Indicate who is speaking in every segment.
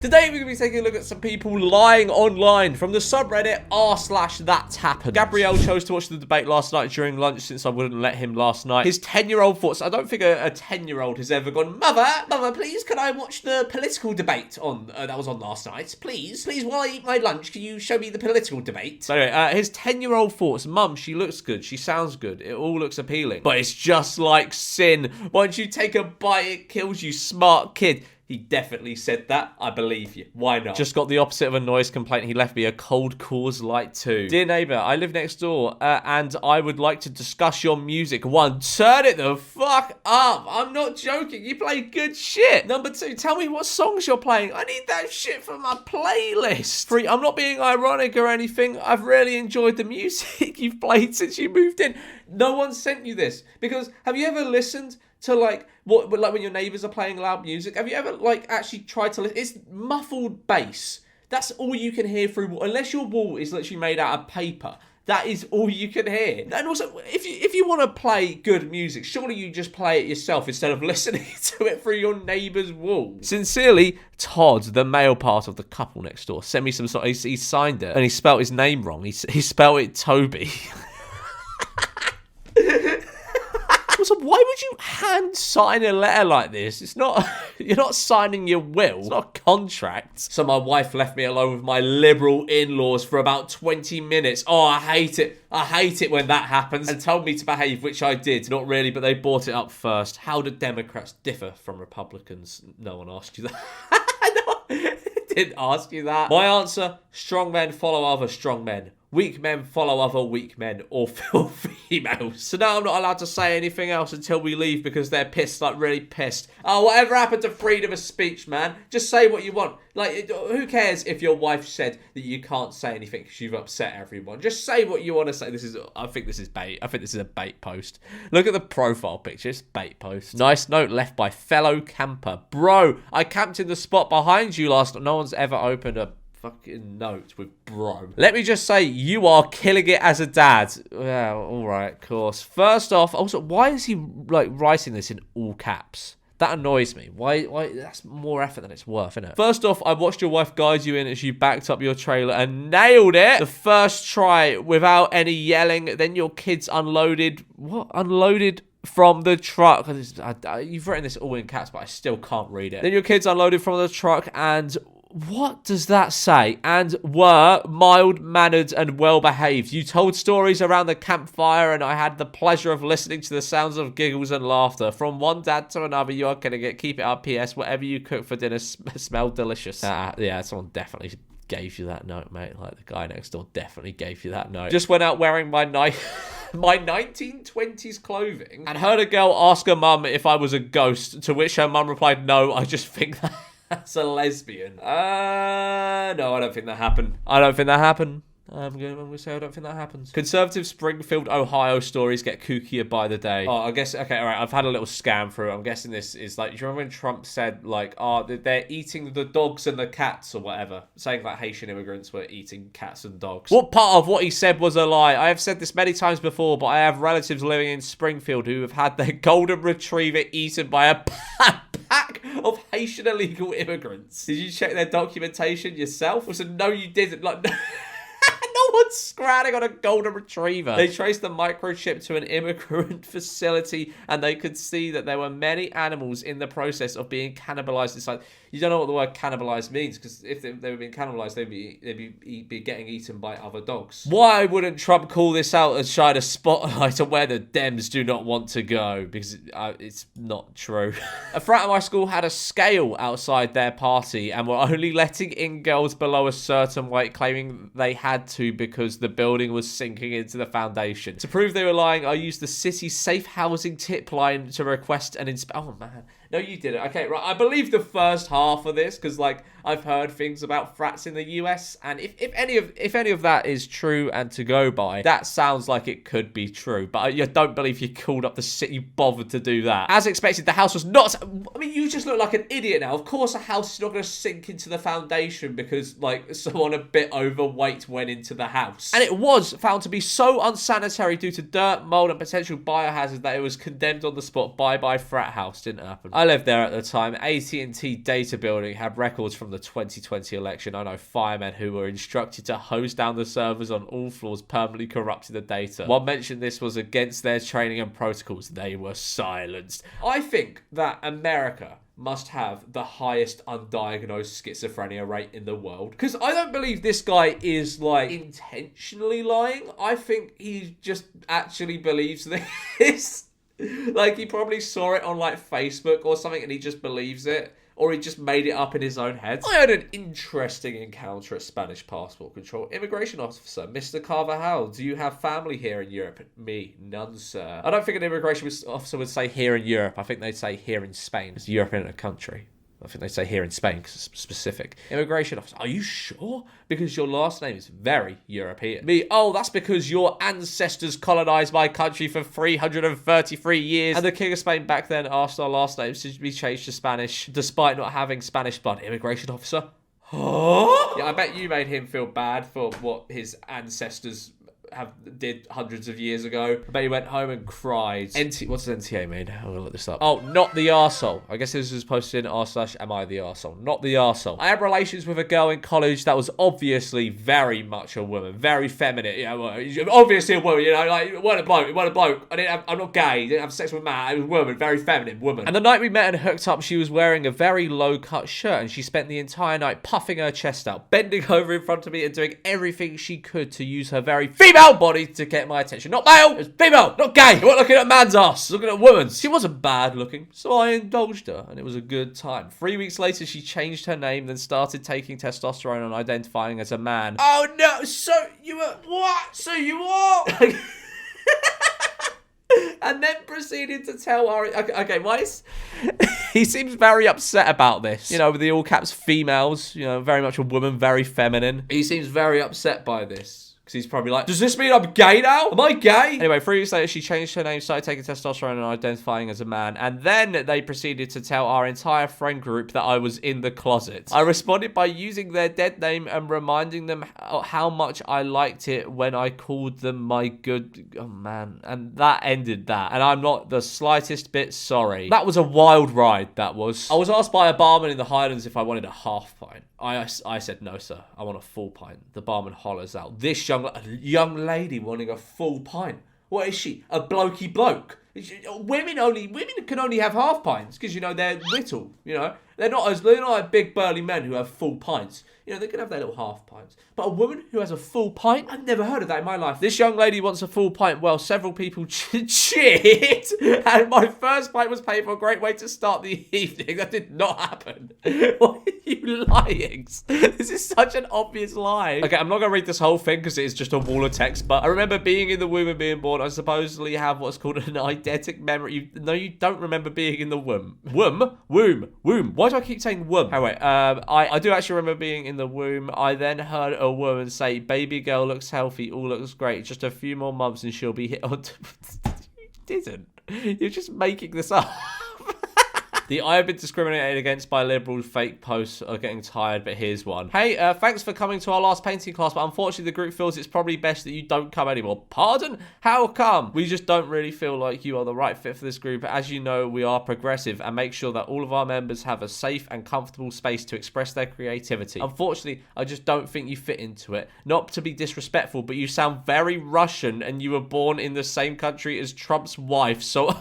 Speaker 1: Today we're going to be taking a look at some people lying online from the subreddit r/thathappened. Gabrielle chose to watch the debate last night during lunch since I wouldn't let him last night. His 10-year-old thoughts. I don't think a 10-year-old has ever gone, Mother, please, can I watch the political debate that was on last night? Please, while I eat my lunch, can you show me the political debate? So anyway, his 10-year-old thoughts. Mum, she looks good. She sounds good. It all looks appealing. But it's just like sin. Once you take a bite, it kills you. Smart kid. He definitely said that. I believe you. Why not? Just got the opposite of a noise complaint. He left me a cold cause light too. Dear neighbour, I live next door and I would like to discuss your music. 1, turn it the fuck up. I'm not joking. You play good shit. Number 2, tell me what songs you're playing. I need that shit for my playlist. 3, I'm not being ironic or anything. I've really enjoyed the music you've played since you moved in. No one sent you this. Because have you ever listened to like when your neighbours are playing loud music? Have you ever actually tried to listen? It's muffled bass. That's all you can hear through, unless your wall is literally made out of paper. That is all you can hear. And also, if you want to play good music, surely you just play it yourself instead of listening to it through your neighbour's wall. Sincerely, Todd, the male part of the couple next door, sent me some sort. He signed it and he spelt his name wrong. He spelled it Toby. So why would you hand sign a letter like this? It's not, you're not signing your will. It's not a contract. So my wife left me alone with my liberal in-laws for about 20 minutes. Oh, I hate it. I hate it when that happens. And told me to behave, which I did. Not really, but they brought it up first. How do Democrats differ from Republicans? No one asked you that. No, didn't ask you that. My answer, strong men follow other strong men. Weak men follow other weak men or females. So now I'm not allowed to say anything else until we leave because they're pissed, like really pissed. Oh, whatever happened to freedom of speech, man? Just say what you want. Like, who cares if your wife said that you can't say anything because you've upset everyone? Just say what you want to say. I think this is bait. I think this is a bait post. Look at the profile picture. It's bait post. Nice note left by fellow camper. Bro, I camped in the spot behind you last night. No one's ever opened a fucking note with bro. Let me just say, you are killing it as a dad. Yeah, all right, of course. First off, also, why is he writing this in all caps? That annoys me. Why? That's more effort than it's worth, isn't it? First off, I watched your wife guide you in as you backed up your trailer and nailed it the first try without any yelling. Then your kids unloaded. What? Unloaded from the truck. You've written this all in caps, but I still can't read it. Then your kids unloaded from the truck and... What does that say? And were mild-mannered and well-behaved. You told stories around the campfire and I had the pleasure of listening to the sounds of giggles and laughter. From one dad to another, you are killing it. Keep it up, P.S. Whatever you cook for dinner smelled delicious. Yeah, someone definitely gave you that note, mate. Like the guy next door definitely gave you that note. Just went out wearing my 1920s clothing and heard a girl ask her mum if I was a ghost, to which her mum replied, no, I just think that... That's a lesbian. No, I don't think that happened. I'm going to say I don't think that happens. Conservative Springfield, Ohio stories get kookier by the day. Oh, I guess, okay, all right, I've had a little scan through. I'm guessing this is like, do you remember when Trump said, like, oh, they're eating the dogs and the cats or whatever? Saying that Haitian immigrants were eating cats and dogs. What part of what he said was a lie? I have said this many times before, but I have relatives living in Springfield who have had their golden retriever eaten by a pack of Haitian illegal immigrants. Did you check their documentation yourself? I said, no, you didn't. Like, no. No one's scratching on a golden retriever. They traced the microchip to an immigrant facility and they could see that there were many animals in the process of being cannibalized. It's like, you don't know what the word cannibalized means, because if they were being cannibalized, they'd be getting eaten by other dogs. Why wouldn't Trump call this out and shine a spotlight on where the Dems do not want to go? Because it's not true. A frat at my school had a scale outside their party and were only letting in girls below a certain weight, claiming they had to because the building was sinking into the foundation. To prove they were lying, I used the city's safe housing tip line to request an inspection. Oh, man. No, you didn't. Okay, right. I believe the first half of this because, like, I've heard things about frats in the US, and if any of that is true and to go by, that sounds like it could be true. But I don't believe you called up the city, you bothered to do that. As expected, the house was not. I mean, you just look like an idiot now. Of course, a house is not going to sink into the foundation because, like, someone a bit overweight went into the house, and it was found to be so unsanitary due to dirt, mold, and potential biohazard that it was condemned on the spot. Bye bye frat house. Didn't happen. I lived there at the time. AT&T Data Building had records from the 2020 election. I know firemen who were instructed to hose down the servers on all floors permanently corrupted the data. One mentioned this was against their training and protocols. They were silenced. I think that America must have the highest undiagnosed schizophrenia rate in the world. Because I don't believe this guy is, like, intentionally lying. I think he just actually believes this. Like, he probably saw it on, like, Facebook or something and he just believes it. Or he just made it up in his own head. I had an interesting encounter at Spanish passport control. Immigration officer, Mr. Carvajal, do you have family here in Europe? Me, none, sir. I don't think an immigration officer would say here in Europe. I think they'd say here in Spain. Because Europe isn't a country. I think they say here in Spain because it's specific. Immigration officer, are you sure? Because your last name is very European. Me, oh, that's because your ancestors colonized my country for 333 years. And the King of Spain back then asked our last names to be changed to Spanish, despite not having Spanish blood. Immigration officer? Huh? Yeah, I bet you made him feel bad for what his ancestors did hundreds of years ago. I bet he went home and cried. What's NTA mean? I'm gonna look this up. Oh, not the arsehole. I guess this was posted in r/am I the arsehole. Not the arsehole. I had relations with a girl in college that was obviously very much a woman, very feminine. You know, obviously a woman. You know, like it wasn't a bloke. I'm not gay. Didn't have sex with a man. I was a woman, very feminine woman. And the night we met and hooked up, she was wearing a very low cut shirt, and she spent the entire night puffing her chest out, bending over in front of me, and doing everything she could to use her very female body to get my attention. Not male, it's female, not gay. You weren't looking at a man's ass, looking at a woman's. She wasn't bad looking, so I indulged her, and it was a good time. 3 weeks later, she changed her name, then started taking testosterone and identifying as a man. Oh no, so you were, what? So you are? And then proceeded to tell our... Okay, why is... He seems very upset about this. You know, with the all caps females, you know, very much a woman, very feminine. He seems very upset by this. Because he's probably like, does this mean I'm gay now? Am I gay? Anyway, 3 weeks later, she changed her name, started taking testosterone and identifying as a man. And then they proceeded to tell our entire friend group that I was in the closet. I responded by using their dead name and reminding them how much I liked it when I called them my good... Oh, man. And that ended that. And I'm not the slightest bit sorry. That was a wild ride, that was. I was asked by a barman in the Highlands if I wanted a half pint. I said, no, sir. I want a full pint. The barman hollers out. This young lady wanting a full pint. What is she? A blokey bloke? Women can only have half pints because, you know, they're little, you know. They're not like big burly men who have full pints. You know, they can have their little half pints. But a woman who has a full pint? I've never heard of that in my life. This young lady wants a full pint. Well, several people cheered. And my first pint was paid for. A great way to start the evening. That did not happen. Why are you lying? This is such an obvious lie. Okay, I'm not going to read this whole thing because it is just a wall of text. But I remember being in the womb and being born. I supposedly have what's called an eidetic memory. No, you don't remember being in the womb. Womb. Why do I keep saying womb? Oh, wait. I do actually remember being in the womb. I then heard a woman say, baby girl looks healthy, all looks great, just a few more months and she'll be hit on. You didn't. You're just making this up. I have been discriminated against by liberals. Fake posts are getting tired, but here's one. Hey, thanks for coming to our last painting class, but unfortunately the group feels it's probably best that you don't come anymore. Pardon? How come? We just don't really feel like you are the right fit for this group. As you know, we are progressive and make sure that all of our members have a safe and comfortable space to express their creativity. Unfortunately, I just don't think you fit into it. Not to be disrespectful, but you sound very Russian and you were born in the same country as Trump's wife, so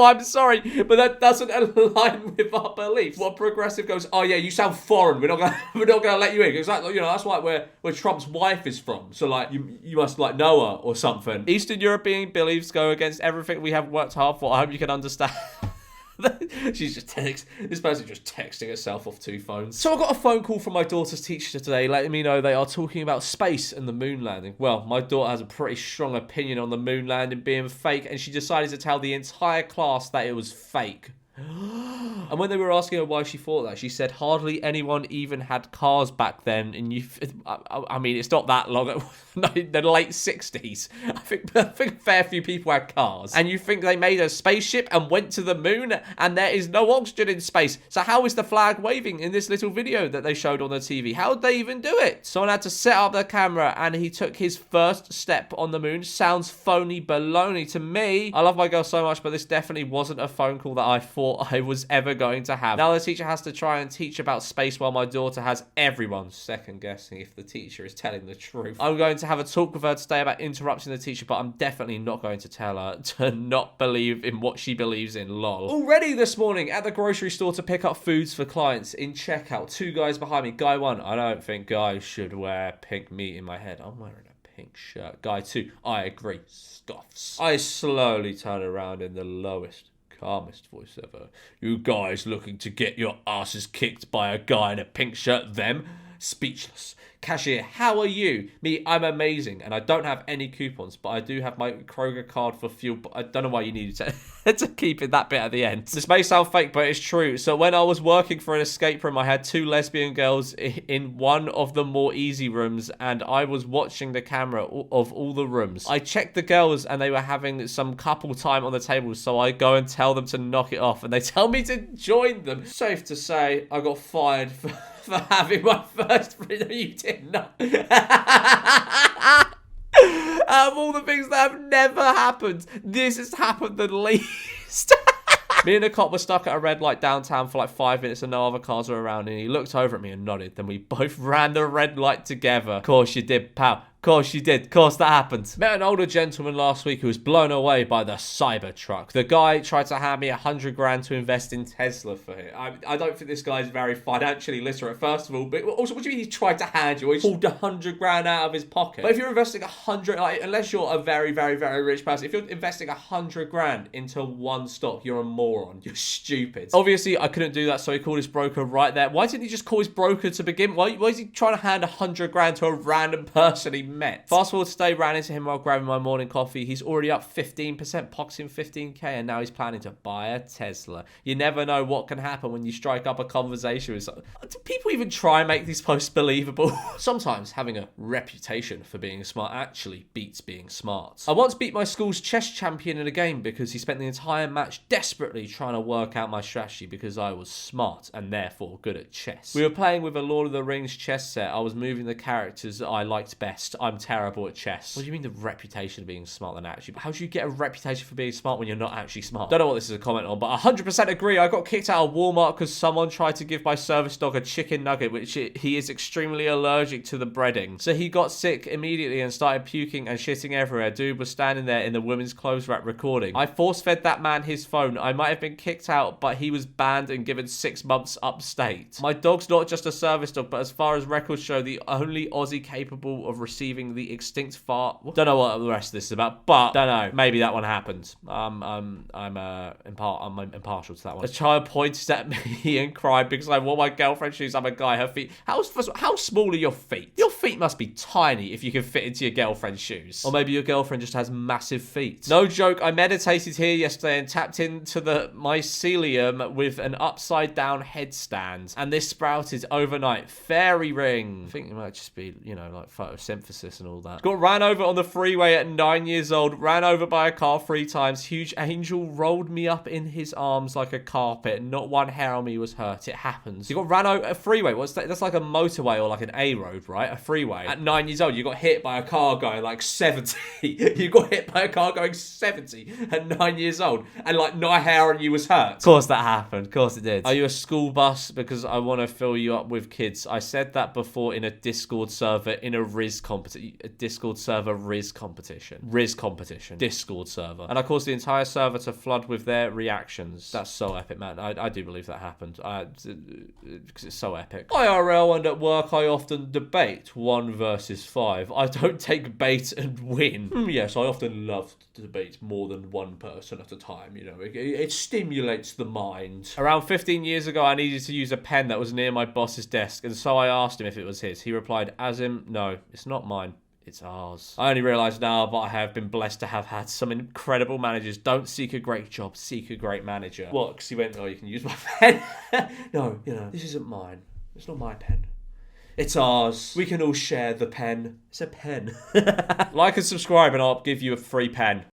Speaker 1: I'm sorry, but that doesn't align with our beliefs. What progressive goes, oh yeah, you sound foreign. We're not gonna let you in. Because you know, that's like where Trump's wife is from. So like you must like know her or something. Eastern European beliefs go against everything we have worked hard for. I hope you can understand. This person just texting herself off 2 phones. So I got a phone call from my daughter's teacher today letting me know they are talking about space and the moon landing. Well, my daughter has a pretty strong opinion on the moon landing being fake, and she decided to tell the entire class that it was fake. And when they were asking her why she thought that, she said hardly anyone even had cars back then. And I mean, it's not that long. The late 60s. I think a fair few people had cars. And you think they made a spaceship and went to the moon, and there is no oxygen in space. So how is the flag waving in this little video that they showed on the TV? How did they even do it? Someone had to set up the camera, and he took his first step on the moon. Sounds phony baloney to me. I love my girl so much, but this definitely wasn't a phone call that I thought I was ever going to have. Now the teacher has to try and teach about space while my daughter has everyone second guessing if the teacher is telling the truth. I'm going to have a talk with her today about interrupting the teacher, but I'm definitely not going to tell her to not believe in what she believes in, lol. Already this morning at the grocery store to pick up foods for clients in checkout. Two guys behind me. Guy one, I don't think guys should wear pink meat in my head. I'm wearing a pink shirt. Guy two, I agree. Scoffs. I slowly turn around in the lowest, calmest voice ever. You guys looking to get your asses kicked by a guy in a pink shirt? Them? Speechless. Cashier, how are you? Me, I'm amazing, and I don't have any coupons, but I do have my Kroger card for fuel. But I don't know why you needed to keep it that bit at the end. This may sound fake, but it's true. So when I was working for an escape room, I had two lesbian girls in one of the more easy rooms, and I was watching the camera of all the rooms. I checked the girls, and they were having some couple time on the table, so I go and tell them to knock it off, and they tell me to join them. Safe to say, I got fired for having my first freedom. You did not. Out of all the things that have never happened, this has happened the least. Me and the cop were stuck at a red light downtown for like 5 minutes and no other cars were around, and he looked over at me and nodded. Then we both ran the red light together. Of course you did, pal. Course you did. Course that happened. Met an older gentleman last week who was blown away by the Cybertruck. The guy tried to hand me 100 grand to invest in Tesla for it. I don't think this guy is very financially literate, first of all. But also, what do you mean he tried to hand you? He pulled 100 grand out of his pocket. But if you're investing 100, like, unless you're a very, very, very rich person, if you're investing 100 grand into one stock, you're a moron. You're stupid. Obviously, I couldn't do that, so he called his broker right there. Why didn't he just call his broker to begin? Why is he trying to hand 100 grand to a random person he met? Fast forward today, ran into him while grabbing my morning coffee. He's already up 15%, boxing 15k, and now he's planning to buy a Tesla. You never know what can happen when you strike up a conversation with someone. Do people even try and make these posts believable? Sometimes having a reputation for being smart actually beats being smart. I once beat my school's chess champion in a game because he spent the entire match desperately trying to work out my strategy because I was smart and therefore good at chess. We were playing with a Lord of the Rings chess set. I was moving the characters that I liked best. I'm terrible at chess. What do you mean the reputation of being smart than actually? How do you get a reputation for being smart when you're not actually smart? Don't know what this is a comment on, but 100% agree. I got kicked out of Walmart because someone tried to give my service dog a chicken nugget, which he is extremely allergic to the breading. So he got sick immediately and started puking and shitting everywhere. Dude was standing there in the women's clothes rack recording. I force-fed that man his phone. I might have been kicked out, but he was banned and given 6 months upstate. My dog's not just a service dog, but as far as records show, the only Aussie capable of receiving the extinct fart. Don't know what the rest of this is about, but don't know. Maybe that one happened. I'm impartial to that one. A child pointed at me and cried because I wore my girlfriend's shoes. I'm a guy. Her feet. How small are your feet? Your feet must be tiny if you can fit into your girlfriend's shoes. Or maybe your girlfriend just has massive feet. No joke. I meditated here yesterday and tapped into the mycelium with an upside down headstand, and this sprouted overnight. Fairy ring. I think it might just be, like photosynthesis and all that. Got ran over on the freeway at 9 years old. Ran over by a car 3 times. Huge angel rolled me up in his arms like a carpet. Not one hair on me was hurt. It happens. You got ran over a freeway. What's that? That's like a motorway or like an A road, right? A freeway. At 9 years old, you got hit by a car going like 70. You got hit by a car going 70 at 9 years old, and like not a hair on you was hurt. Of course that happened. Of course it did. Are you a school bus? Because I want to fill you up with kids. I said that before in a Discord server in a Riz competition. Discord server Riz competition. Discord server. And I caused the entire server to flood with their reactions. That's so epic, man. I do believe that happened. Because it's so epic. IRL and at work I often debate 1 versus 5. I don't take bait and win. Yes, I often love to debate more than one person at a time. It stimulates the mind. Around 15 years ago, I needed to use a pen that was near my boss's desk, and so I asked him if it was his. He replied, Azim, no, it's not mine. It's ours. I only realise now, but I have been blessed to have had some incredible managers. Don't seek a great job, seek a great manager. What? Because he went, oh, you can use my pen. No, this isn't mine. It's not my pen. It's ours. We can all share the pen. It's a pen. Like and subscribe and I'll give you a free pen.